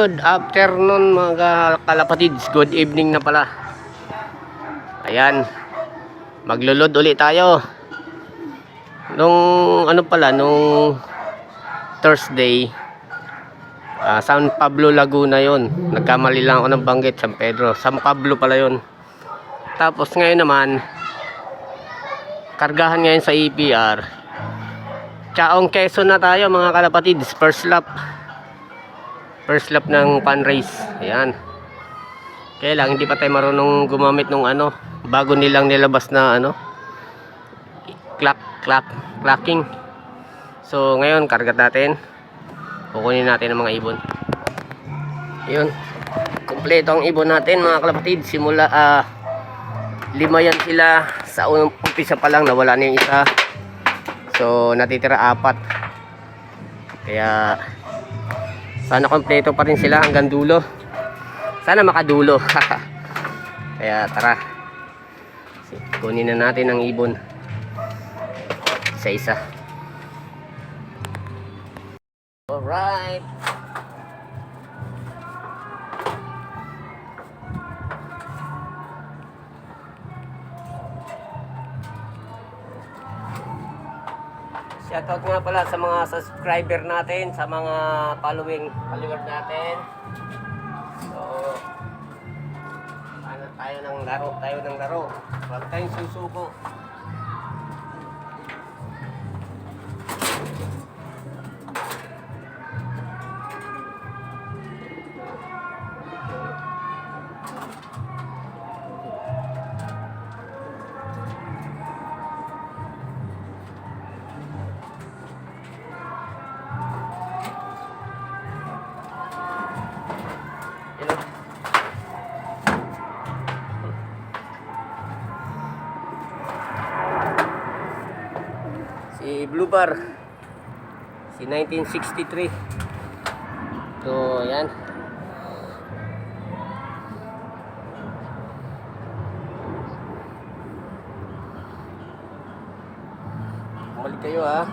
Good afternoon mga kalapatids, good evening na pala. Ayan, maglulod ulit tayo. Nung Thursday, San Pablo, Laguna yon. Nagkamali lang ako ng banggit, San Pedro. San Pablo pala yon. Tapos ngayon naman, kargahan ngayon sa EPR. Chaong Quezon na tayo mga kalapatids, first lap ng pan race. Ayan. Kaya lang hindi pa tayo marunong gumamit ng bago nilang nilabas na clacking. So ngayon karga natin. Kukunin natin ang mga ibon. Ayun. Kompleto ang ibon natin mga kalapatid. Simula 5 yan sila. Sa unang umpisa pa lang nawala na yung isa. So natitira 4. Kaya sana kompleto pa rin sila hanggang dulo. Sana makadulo. Kaya tara. Kunin na natin ang ibon. Isa-isa. Alright. Shoutout nga pala sa mga subscriber natin, sa mga follower natin. So, tayo ng laro. Huwag tayong susuko. Si Blue Bar, si 1963. So yan. Bumalik kayo ha.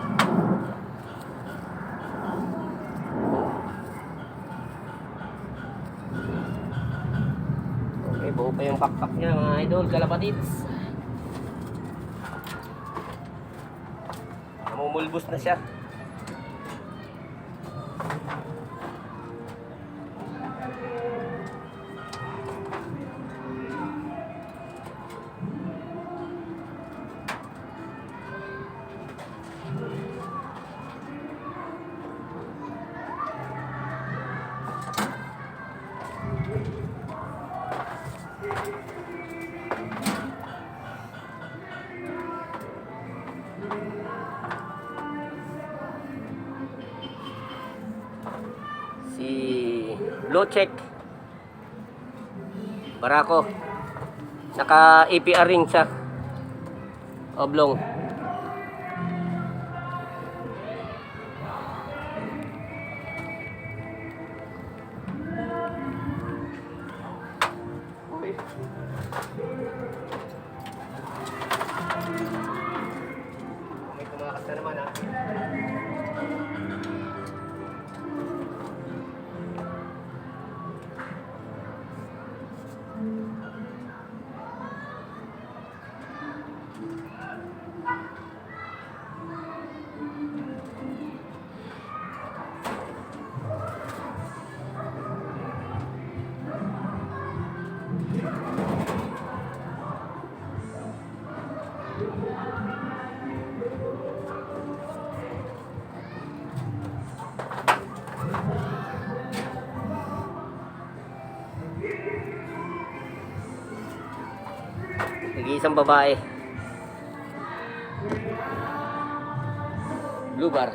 Okay, buo pa yung pakpak niya mga idol, kalapatids. Namumulbos na siya. Si Lochek Barako, naka APR ring siya, oblong. May tumakas na naman ha. Nag-iisang babae. Blue Bar.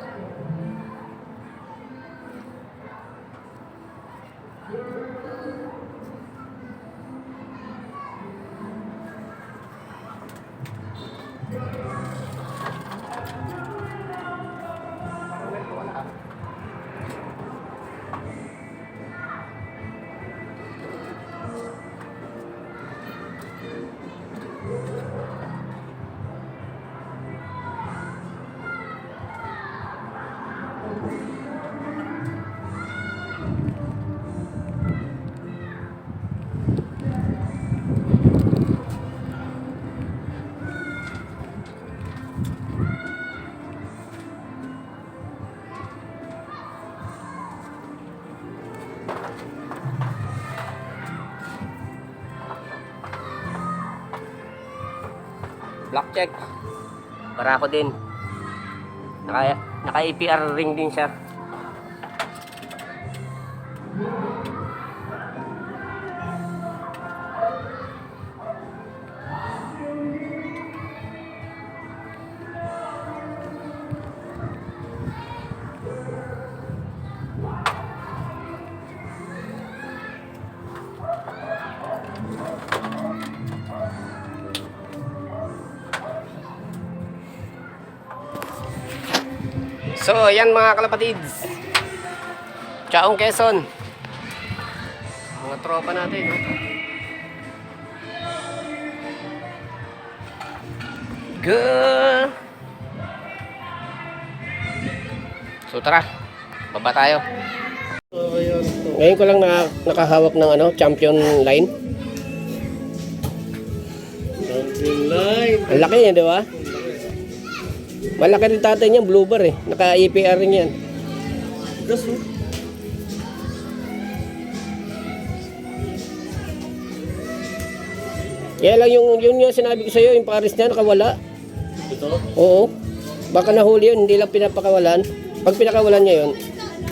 Black check. Barako din. Naka APR ring din siya. So, ayan mga kalapatids. Chaong Quezon. Mga tropa natin. No? Good. So, tara. Baba tayo. Ngayon ko lang nakahawak ng champion line. Champion line. Ang laki niya, di ba? Malaki rin tatay niya, blue bar eh. Naka-APR rin yan. Gas mo. Kaya lang yun yung sinabi ko sa'yo, yung pares niya nakawala. Ito? Oo. Baka nahuli yun, hindi lang pinapakawalan. Pag pinakawalan niya yun,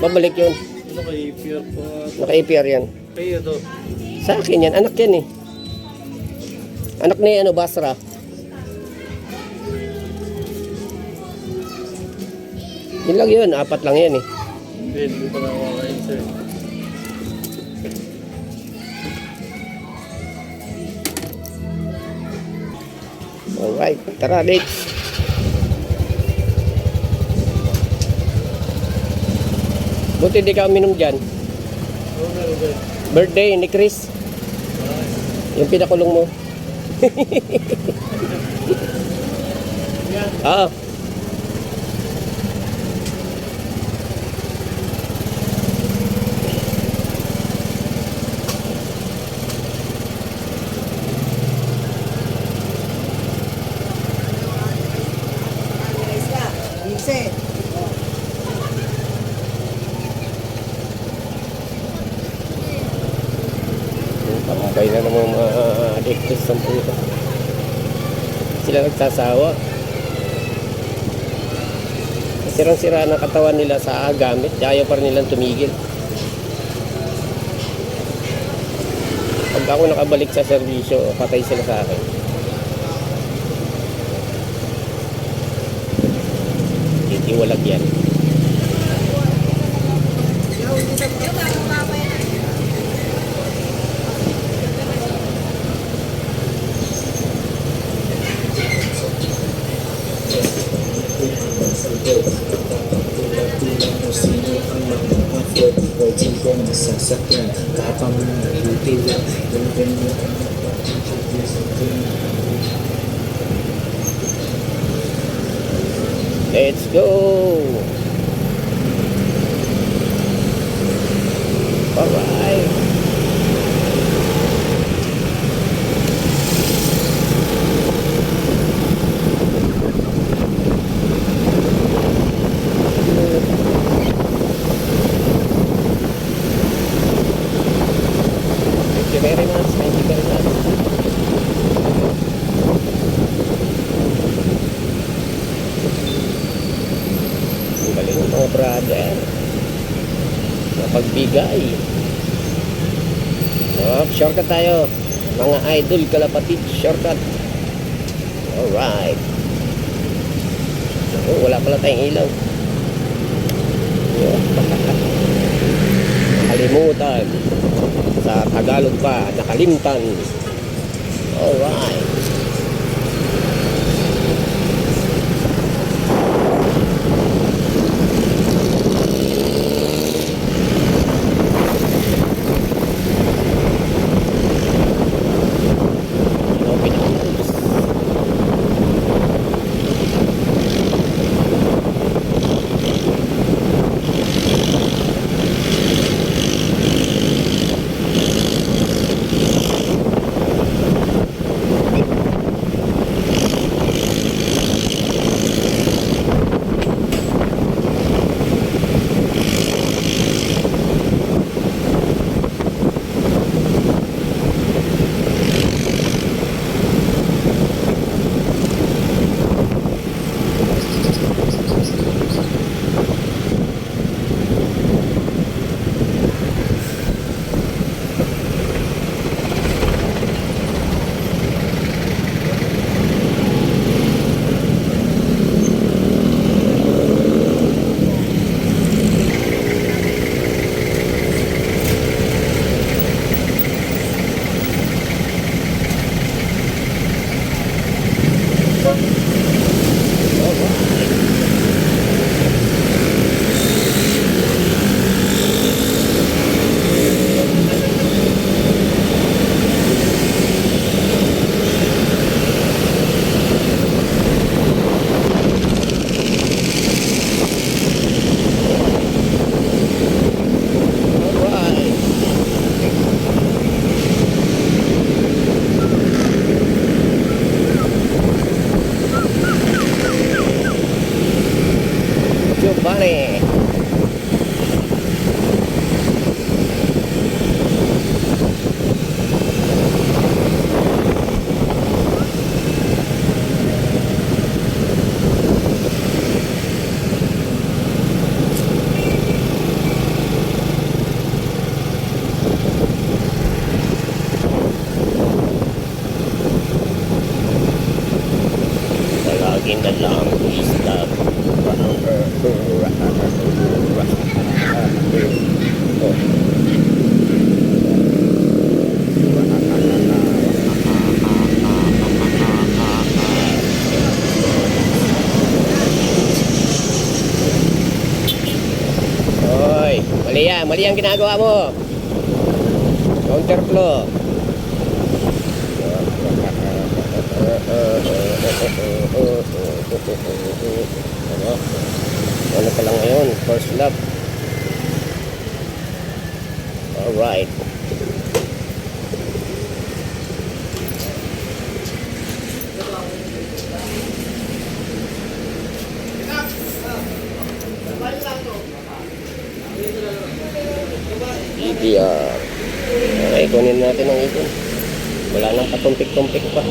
babalik yun. Naka-APR pa. Naka-APR yan. Kaya ito. Sa akin yan, anak yan eh. Anak ni Basra. Yun lang yun, 4 lang yan eh. Hindi pa nakakain sir. Alright, tara, Dave. Buti di ka uminom dyan. Oo, meron ba? Birthday ni Chris. Yung pinakulong mo. Yan. Oo. Tambay na naman mga addictus ng puto. Sila nagsasawa. Sirang-sira ng katawan nila sa gamit. Ayaw pa rin nilang tumigil. Pag ako nakabalik sa serbisyo, patay sila sa akin. Titiwalag yan. Let's go! Alright! Thank you very much. Thank you very much. Ang galing ng mga brother. Napagbigay. Shortcut tayo. Mga idol, kalapatid, shortcut. Alright. Oh, wala pala tayong ilaw. Nakalimutan. Sa Tagalog pa, nakalimtan. Alright. Open ang moves. Mali ang ginagawa mo. Counterflow. Ano pa lang ngayon? First lap. Alright. EPR. Okay, kunin natin ang ipon. Wala nang patumpik-tumpik pa.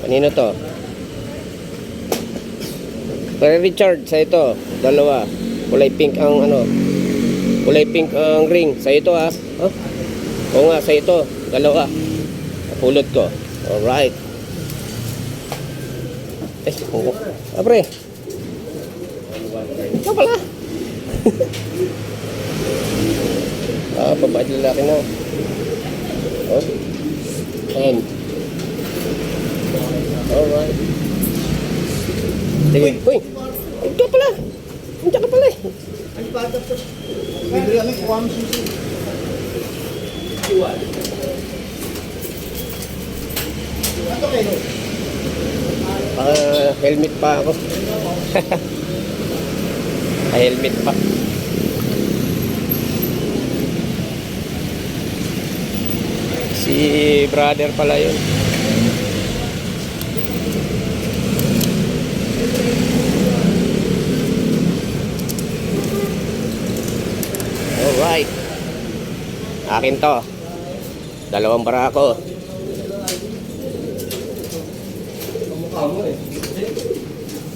Kanino to? Kay Richard, sa ito. Dalawa. Kulay pink ang ano. Kulay pink ang ring. Sa ito ha. Huh? Oo nga, sa ito. Dalawa. Napulot ko. Alright. Oo. Apre. Ito pala. Babae lalaki na. Oh. Ayan. Alright. Sige. Uy! Ito pala! Ito ka pala eh. Ano ba ito? Bibili kami kuha mo susi. Ano kayo? Helmet pa ako. Helmet pa. Si brother pala yun. Alright. Akin to. Dalawang barako.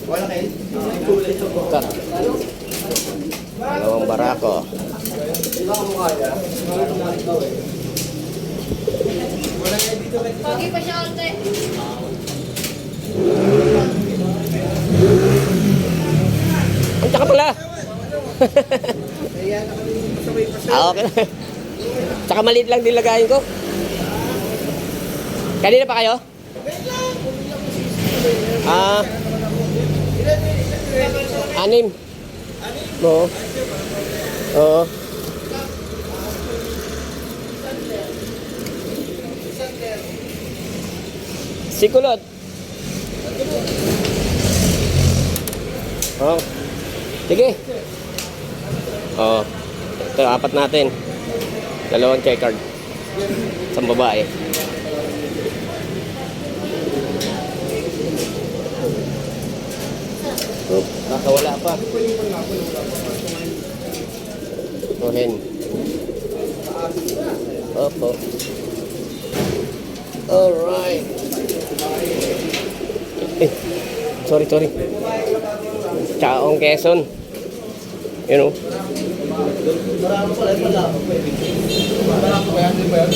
Wala kayo? Cut. Dalawang barako. Pogi pa siya ulit. Ang tsaka pala. Kaya na kami pasaway pa sa'yo. Okay. Tsaka maliit lang din lagayin ko. Kanina pa kayo? Anim. Oo. Oo. Sikulot. Oh. Sige. Oh. Ito, apat natin. Dalawang checkered. Isang babae. Oh, nakawala pa. Ohen. Opo. Alright. Sorry. Chaong Quezon. You know. Marami pala yung malabang pwede. Marami ba yan? Di ba yan?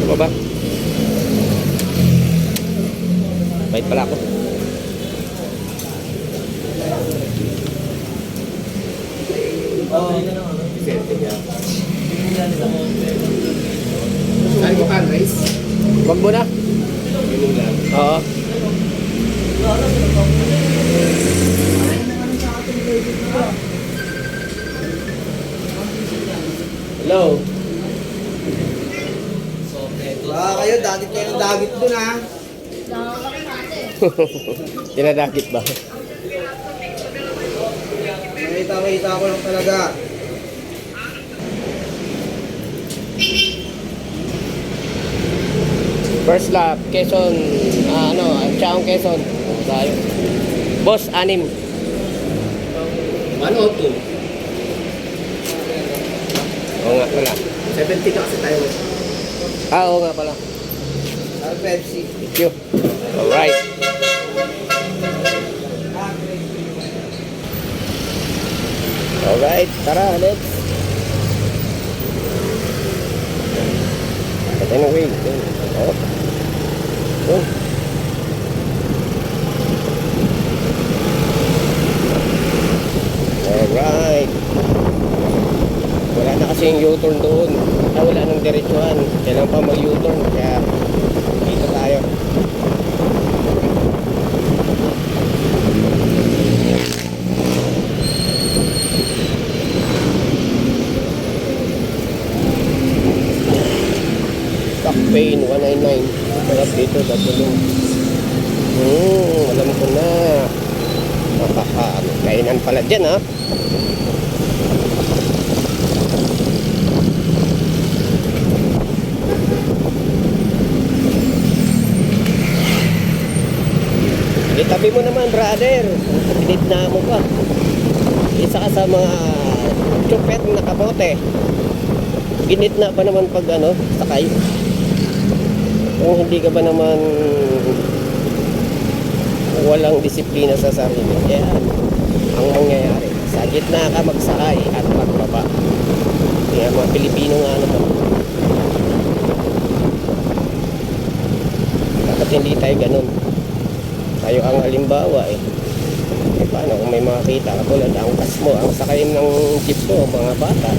Ano ba? Bait pala ako. Saan mo ka, Rice? Wag mo na. Oo. Hello. Kayo, dagit kayo ng dagit dun ha. Nakakaki natin. Dinadakit ba? Nakita ko lang talaga. First lap, Quezon, Chaong Quezon. Tayo. Boss, 6. 1 o 2? Oo nga pala. 70 ka kasi tayo. Oo nga pala. Pepsi. Thank you. Alright. Alright, tara, let's. Anyway, oh. Oh. kasi yung U-turn doon. Wala nang diretsuhan. Kailangan pa mag-U-turn. Kaya dito tayo. Pain 199. Sarap dito sa tulong. Alam ko na. Kainan pala dyan, ha? Itabi mo naman, brother. Pinit na mo pa. Isa ka sa mga chupet na kamote. Ginit na ba naman pag ano, sakay? Kung hindi ka ba naman walang disiplina sa sarili, kaya ang mangyayari, sa gitna ka magsakay at magbaba. Kaya mga Pilipino nga naman, dapat hindi tayo ganun. Tayo ang halimbawa paano kung may makakita katulad ang kas mo, ang sakay ng jeep mo, mga bata.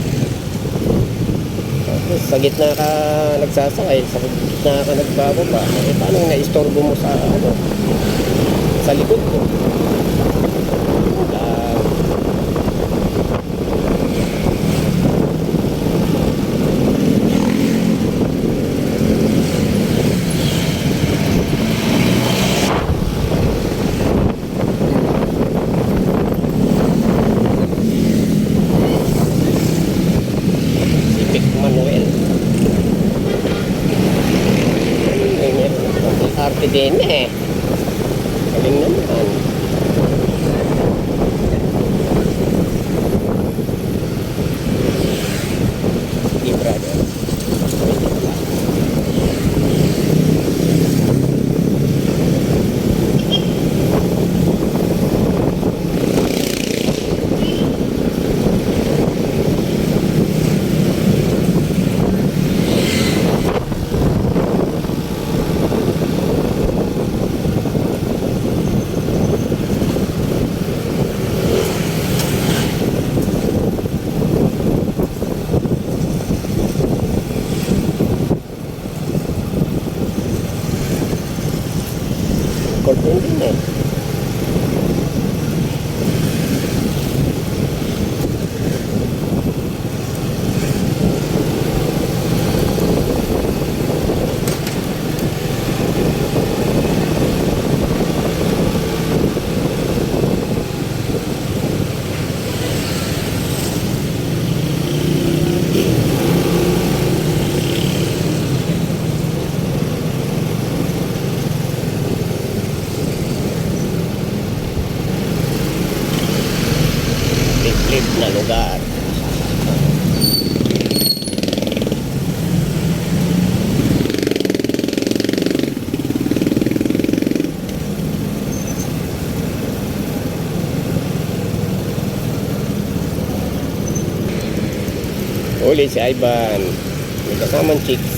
Sa gitna ka nagsasakay, sa gitna ka nagbababa, paano na-istorbo mo sa ano, sa likod ko? Si Vic Manuel. Arte din galing naman. Sige, brother. Korpon din Liblib na lugar. Uli si Ivan. May kasamang chicks.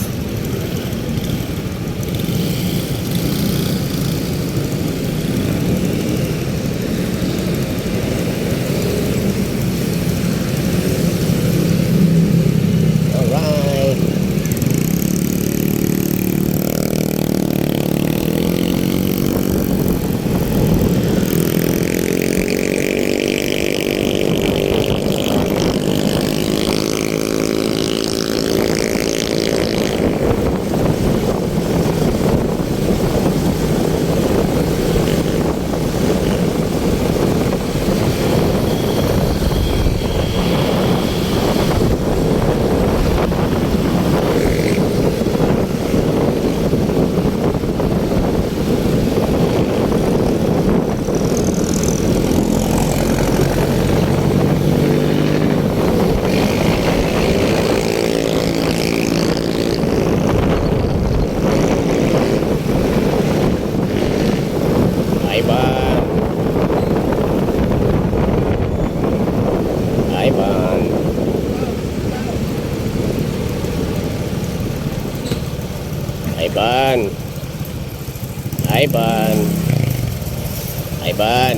Alright. Ivan. Ivan. Ivan. Ivan. Ivan. Ivan.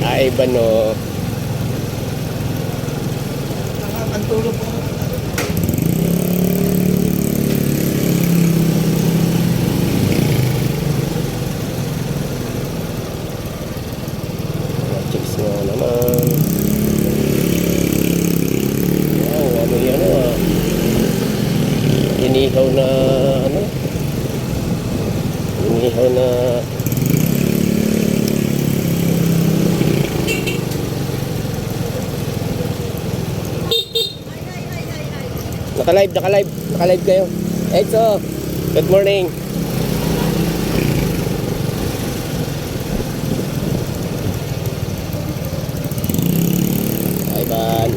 Ivan o. Ang tulog po. Chicks nga naman. Wow, ano yan ah. Inihaw na ano? Inihaw na Naka-live kayo. Edzo, good morning. Ivan.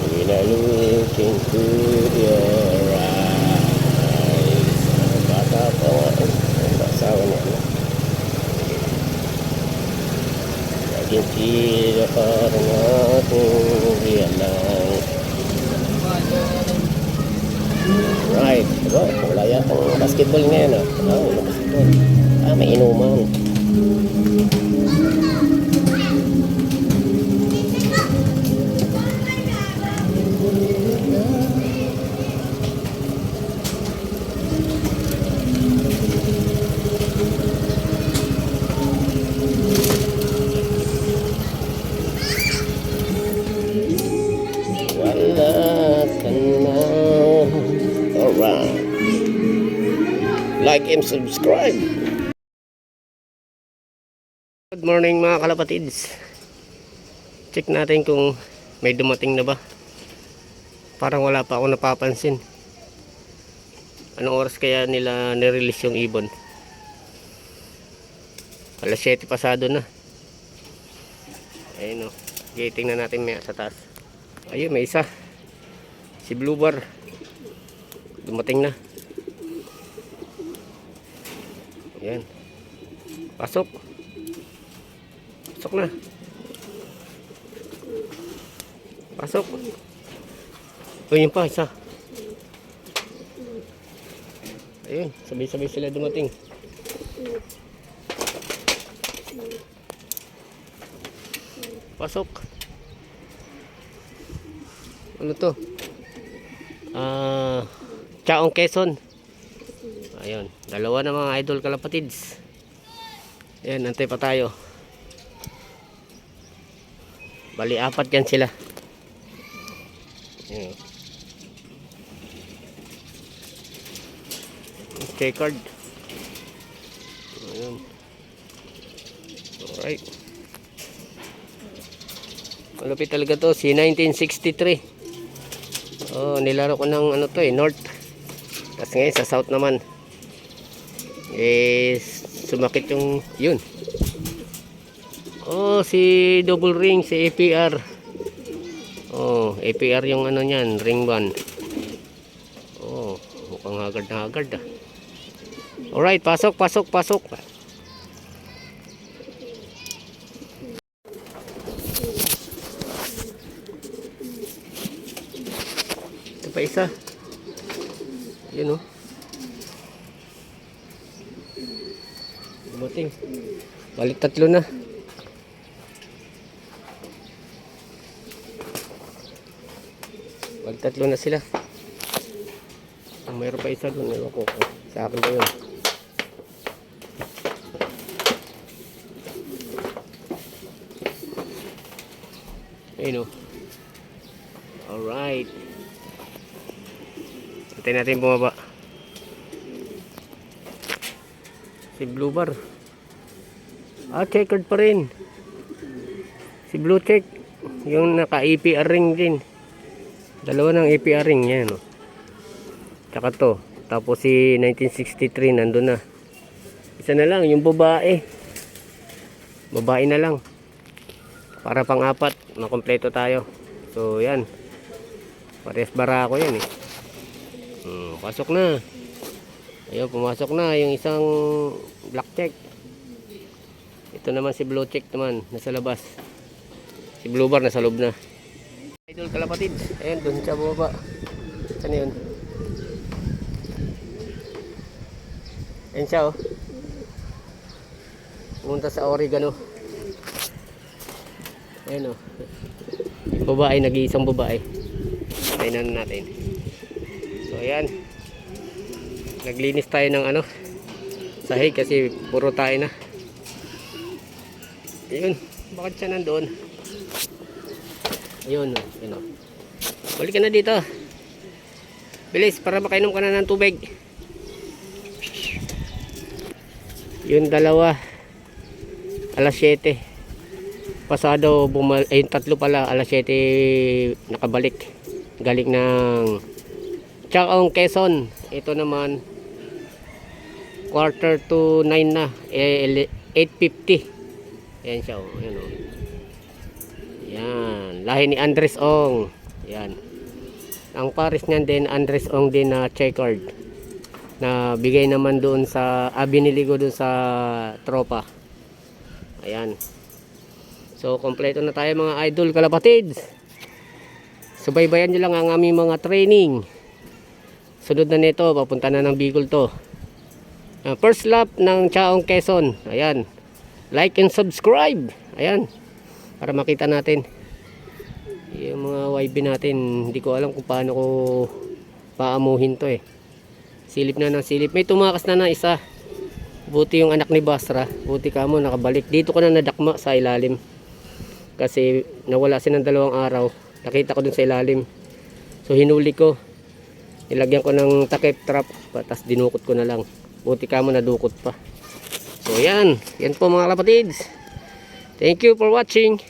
When I look into your eyes. Bata pa nga. Ang asawa niya. I can see the parang ating realize. Right. Diba? Wala yatang basketball ngayon ah. Wala basketball. May inuman. Wala ka na. Alright. Like and subscribe. Good morning mga kalapatids. Check natin kung may dumating na ba. Parang wala pa ako napapansin. Anong oras kaya nila nirelease yung ibon? Alas 7 pasado na. Ayun o. Gating na natin maya sa taas. Ayun, may isa. Si Blue Bar. Dumating na. Ayan. Pasok. Pasok na. Pasok. O, yun pa, isa. Ayun, sabay-sabay sila dumating. Pasok. Ano to? Chaong Quezon. Ayun, dalawa na mga idol kalapatids. Ayan, antay pa tayo. Bali, 4 yan sila. Ayan. Checkered. Ayun. Alright. Malupit talaga to, si 1963. Oh, nilaro ko ng ano to North. Tapos ngayon sa South naman. Sumakit yung yun. Oh, si double ring, si APR. Oh, APR yung ano niyan, ring band. Oh, mukhang hagard na hagard ah. Alright, pasok. Ito pa isa. Yun oh. Dumating. Balik 3 na. Balik 3 na sila. Mayroon pa isa doon. Ewan ko. Sa akin ba yun? Ayun oh. Alright. Hintayin natin bumaba. Si Blue Bar. Checkered pa rin. Si Blue Check. Yung naka APR ring din. Dalawa ng APR ring yan oh. Tsaka to. Tapos si 1963 nandun na. Isa na lang yung babae. Babae na lang. Para pang-4 makompleto tayo. So yan. Parehas barako yan eh. Pasok na. Ayun, pumasok na yung isang black check. Ito naman si blue check naman, nasa labas. Si Blue Bar nasa loob na. Idol kalapatid. Ayun, dun sa baba. Saan yun? Ayan siya oh. Pumunta sa oregano. Ayan oh. Babae, nag-iisang babae. Tingnan natin. So ayan. Naglinis tayo ng ano, sahig kasi puro tayo na. Ayun, bakit siya nandoon? Ayun oh, ayun oh. Balik ka na dito. Bilis para makainom ka na ng tubig. Yung dalawa alas 7 pasado ayun tatlo pala alas 7 nakabalik galing ng Chaong, Quezon. Ito naman quarter to 9 na 8:50. Ayan siya oh, ayan oh. Yan, lahi ni Andres Ong. Yan. Ang pares niyan din Andres Ong din na checkered. Na bigay naman doon sa binili ko doon sa tropa. Ayan. So kompleto na tayo mga idol kalapatids. Subaybayan nyo lang ang aming mga training. Sunod na nito, papunta na ng Bicol to. First lap ng Chaong, Quezon. Ayan. Like and subscribe. Ayan. Para makita natin yung mga YB natin. Hindi ko alam kung paano ko paamuhin to eh. Silip na ng silip. May tumakas na isa. Buti yung anak ni Basra. Buti ka mo nakabalik. Dito ko na nadakma sa ilalim. Kasi nawala siya ng 2 araw. Nakita ko dun sa ilalim. So hinuli ko. Nilagyan ko ng takip trap. Tapos dinukot ko na lang. Buti ka mo nadukot pa. So yan. Yan po mga kapatids. Thank you for watching.